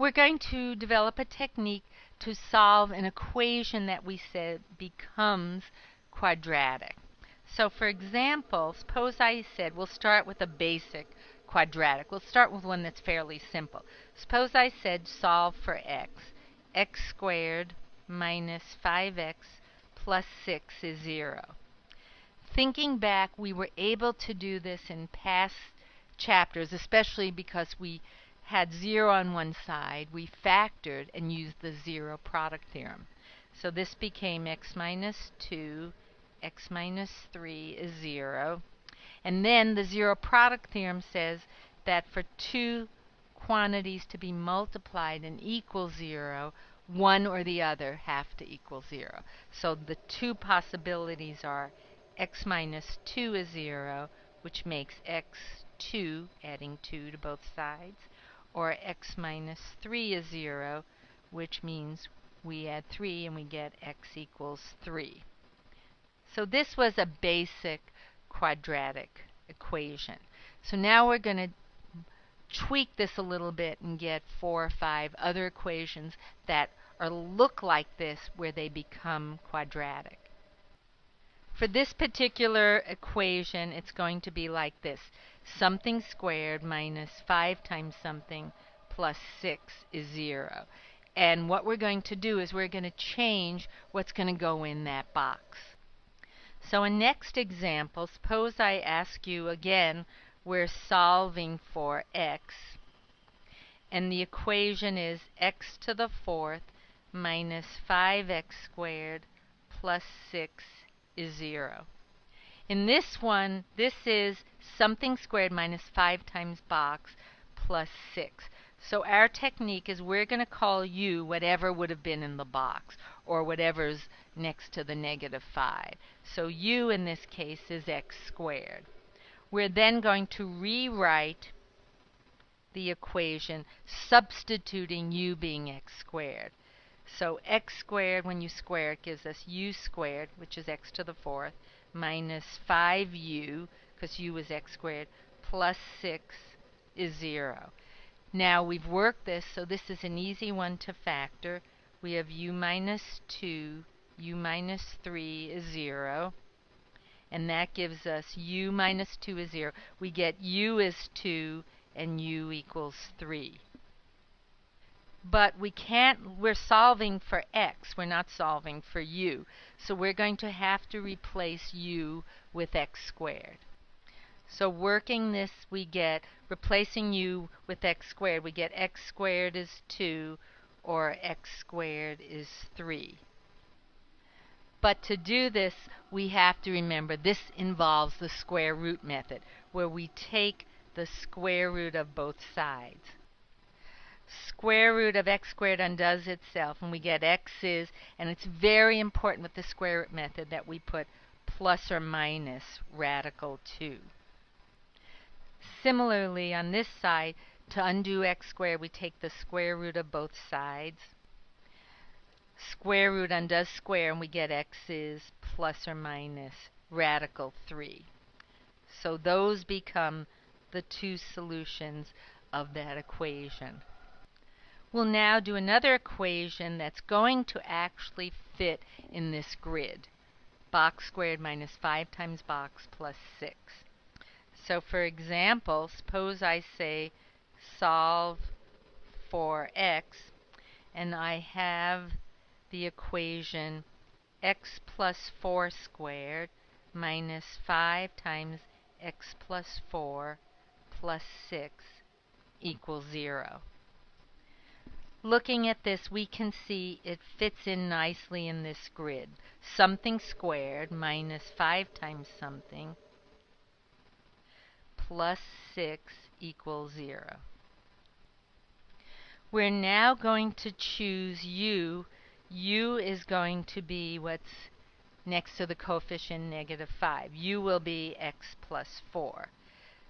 We're going to develop a technique to solve an equation that we said becomes quadratic. So for example, suppose I said we'll start with a basic quadratic. We'll start with one that's fairly simple. Suppose I said solve for x squared minus 5x plus 6 is 0. Thinking back, we were able to do this in past chapters, especially because we had 0 on one side. We factored and used the zero product theorem. So this became x minus 2, x minus 3 is 0. And then the zero product theorem says that for two quantities to be multiplied and equal 0, one or the other have to equal 0. So the two possibilities are x minus 2 is 0, which makes x2, adding 2 to both sides, or x minus 3 is 0, which means we add 3 and we get x equals 3. So this was a basic quadratic equation. So now we're going to tweak this a little bit and get 4 or 5 other equations that look like this where they become quadratic. For this particular equation, it's going to be like this. Something squared minus 5 times something plus 6 is 0. And what we're going to do is we're going to change what's going to go in that box. So in next example, suppose I ask you again, we're solving for x, and the equation is x to the 4th minus 5x squared plus 6 is 0. In this one, this is something squared minus 5 times box plus 6. So our technique is we're going to call u whatever would have been in the box, or whatever's next to the negative 5. So u in this case is x squared. We're then going to rewrite the equation substituting u being x squared. So x squared, when you square it, gives us u squared, which is x to the 4th, minus 5u, because u is x squared, plus 6 is 0. Now we've worked this, so this is an easy one to factor. We have u minus 2, u minus 3 is 0. And that gives us u minus 2 is 0. We get u is 2 and u equals 3. But we're solving for x, we're not solving for u. So we're going to have to replace u with x squared. So working this, we get, replacing u with x squared, we get x squared is 2, or x squared is 3. But to do this, we have to remember this involves the square root method, where we take the square root of both sides. Square root of x squared undoes itself, and we get x's, and it's very important with the square root method that we put plus or minus radical 2. Similarly, on this side, to undo x squared, we take the square root of both sides. Square root undoes square, and we get x's plus or minus radical 3. So those become the two solutions of that equation. We'll now do another equation that's going to actually fit in this grid. Box squared minus 5 times box plus 6. So for example, suppose I say solve for x, and I have the equation x plus 4 squared minus 5 times x plus 4 plus 6 equals 0. Looking at this, we can see it fits in nicely in this grid. Something squared minus 5 times something plus 6 equals 0. We're now going to choose u. U is going to be what's next to the coefficient negative 5. U will be x plus 4.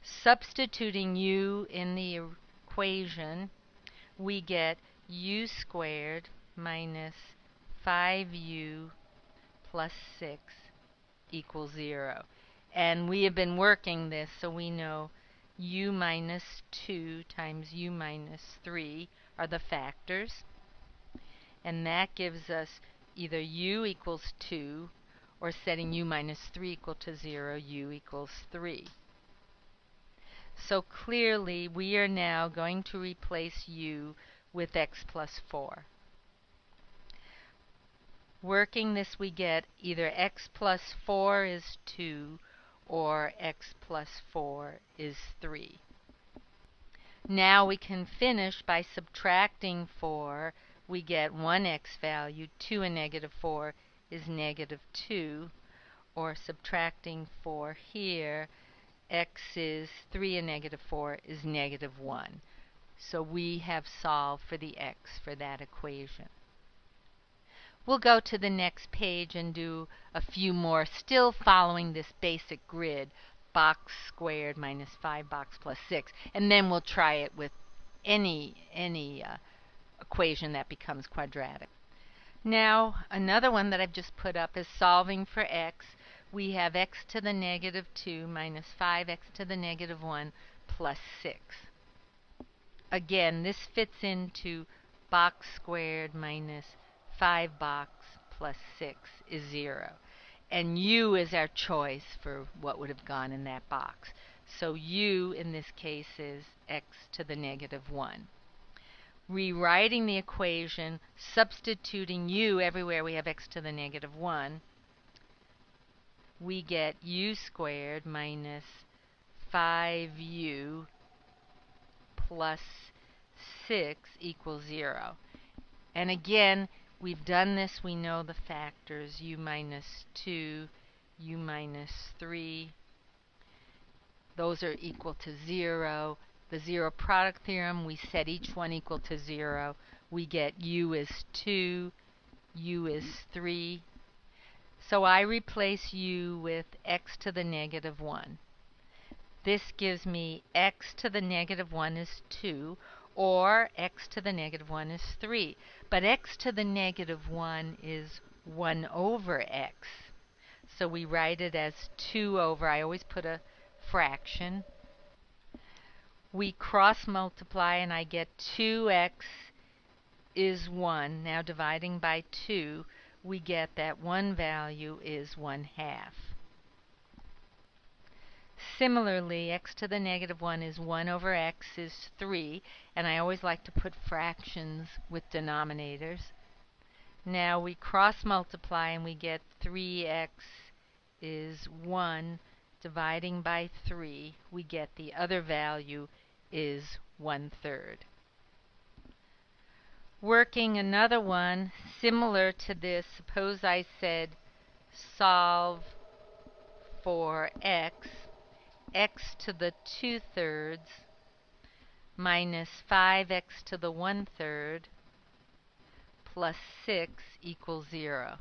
Substituting u in the equation, we get u squared minus 5u plus 6 equals 0. And we have been working this, so we know u minus 2 times u minus 3 are the factors. And that gives us either u equals 2, or setting u minus 3 equal to 0, u equals 3. So clearly, we are now going to replace u with x plus 4. Working this, we get either x plus 4 is 2, or x plus 4 is 3. Now we can finish by subtracting 4. We get 1x value. 2 and negative 4 is negative 2. Or subtracting 4 here, x is 3 and negative 4 is negative 1. So we have solved for the x for that equation. We'll go to the next page and do a few more, still following this basic grid, box squared minus 5 box plus 6, and then we'll try it with any equation that becomes quadratic. Now, another one that I've just put up is solving for x. We have x to the negative 2 minus 5x to the negative 1 plus 6. Again, this fits into box squared minus 5 box plus 6 is 0. And u is our choice for what would have gone in that box. So u in this case is x to the negative 1. Rewriting the equation, substituting u everywhere we have x to the negative 1, we get u squared minus 5u plus 6 equals 0. And again, we've done this. We know the factors, u minus 2, u minus 3. Those are equal to 0. The zero product theorem, we set each one equal to 0. We get u is 2, u is 3. So I replace u with x to the negative 1. This gives me x to the negative 1 is 2, or x to the negative 1 is 3. But x to the negative 1 is 1 over x. So we write it as 2 over, I always put a fraction. We cross multiply and I get 2x is 1. Now dividing by 2, we get that 1 value is 1/2. Similarly, x to the negative 1 is 1 over x is 3, and I always like to put fractions with denominators. Now we cross multiply and we get 3x is 1. Dividing by 3, we get the other value is 1/3. Working another one similar to this, suppose I said solve for x to the 2/3 minus 5x to the 1/3 plus 6 equals 0.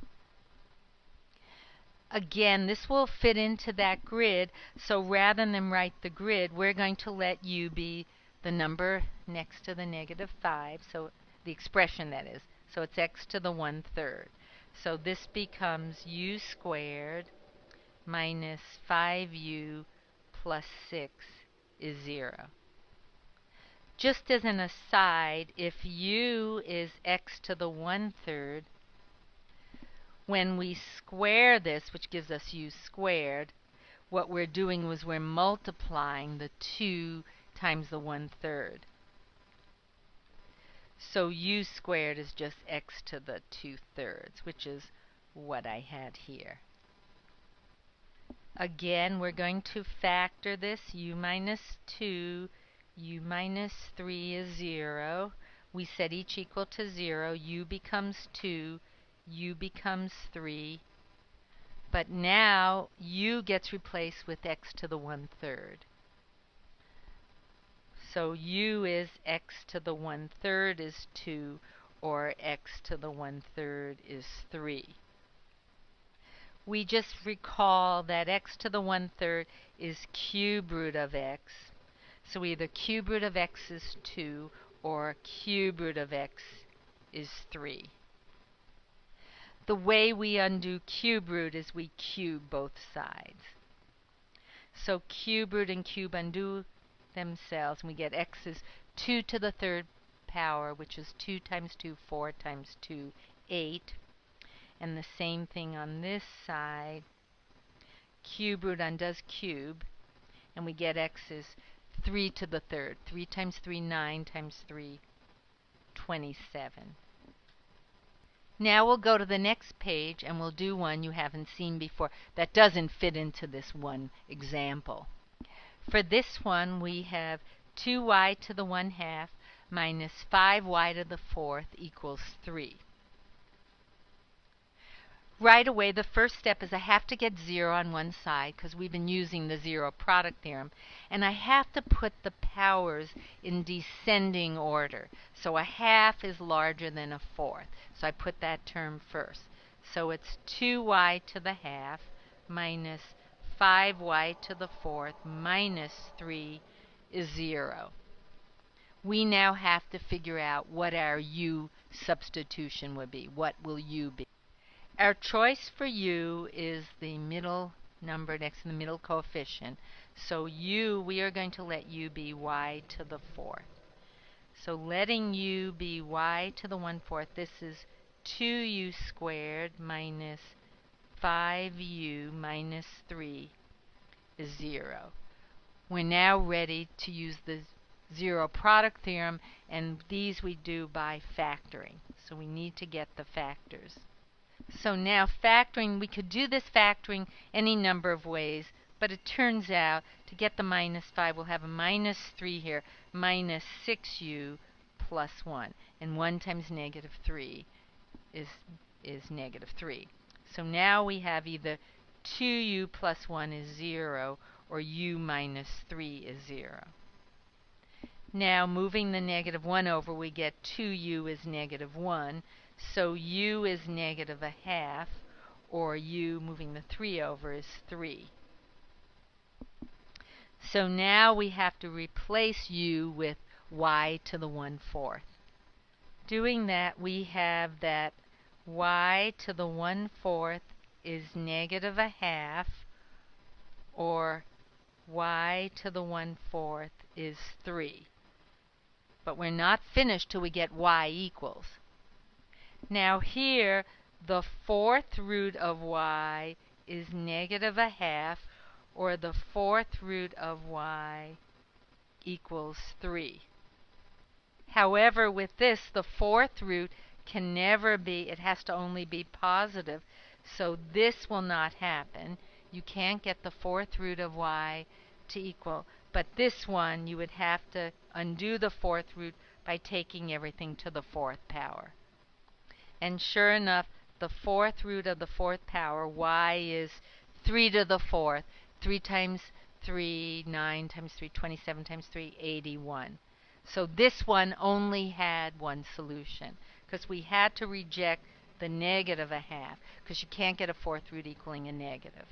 Again, this will fit into that grid, so rather than write the grid, we're going to let u be the number next to the negative 5, so the expression that is. So it's x to the 1/3. So this becomes u squared minus 5u plus 6 is 0. Just as an aside, if u is x to the 1/3, when we square this, which gives us u squared, what we're doing was we're multiplying the 2 times the 1/3. So u squared is just x to the 2/3, which is what I had here. Again, we're going to factor this. U minus 2, u minus 3 is 0. We set each equal to 0. U becomes 2. U becomes 3. But now u gets replaced with x to the 1/3. So u is x to the 1/3 is 2, or x to the 1/3 is 3. We just recall that x to the 1/3 is cube root of x. So either cube root of x is 2 or cube root of x is 3. The way we undo cube root is we cube both sides. So cube root and cube undo themselves, and we get x is 2 to the third power, which is 2 times 2, 4 times 2, 8. And the same thing on this side. Cube root undoes cube, and we get x is 3 to the third. 3 times 3, 9 times 3, 27. Now we'll go to the next page and we'll do one you haven't seen before that doesn't fit into this one example. For this one, we have 2y to the 1/2 minus 5y to the 4th equals 3. Right away, the first step is I have to get 0 on one side because we've been using the zero product theorem. And I have to put the powers in descending order. So a half is larger than a fourth. So I put that term first. So it's 2y to the 1/2 minus 5y to the 4th minus 3 is 0. We now have to figure out what our u substitution would be. What will u be? Our choice for u is the middle number next to the middle coefficient. So u, we are going to let u be y to the 4th. So letting u be y to the 1/4, this is 2u squared minus 5u minus 3 is 0. We're now ready to use the zero product theorem, and these we do by factoring. So we need to get the factors. So now factoring, we could do this factoring any number of ways, but it turns out to get the minus 5, we'll have a minus 3 here, minus 6u plus 1. And 1 times negative 3 is negative 3. So now we have either 2u plus 1 is 0, or u minus 3 is 0. Now moving the negative 1 over, we get 2u is negative 1. So u is negative 1/2, or u, moving the 3 over, is 3. So now we have to replace u with y to the 1/4. Doing that, we have that y to the 1/4 is negative 1/2, or y to the 1/4 is 3. But we're not finished till we get y equals. Now here, the 4th root of y is negative 1/2, or the 4th root of y equals 3. However, with this, the 4th root can never be, it has to only be positive, so this will not happen. You can't get the 4th root of y to equal, but this one, you would have to undo the 4th root by taking everything to the 4th power. And sure enough, the 4th root of the 4th power, y is 3 to the 4th. 3 times 3, 9 times 3, 27 times 3, 81. So this one only had one solution, because we had to reject the negative 1/2, because you can't get a 4th root equaling a negative.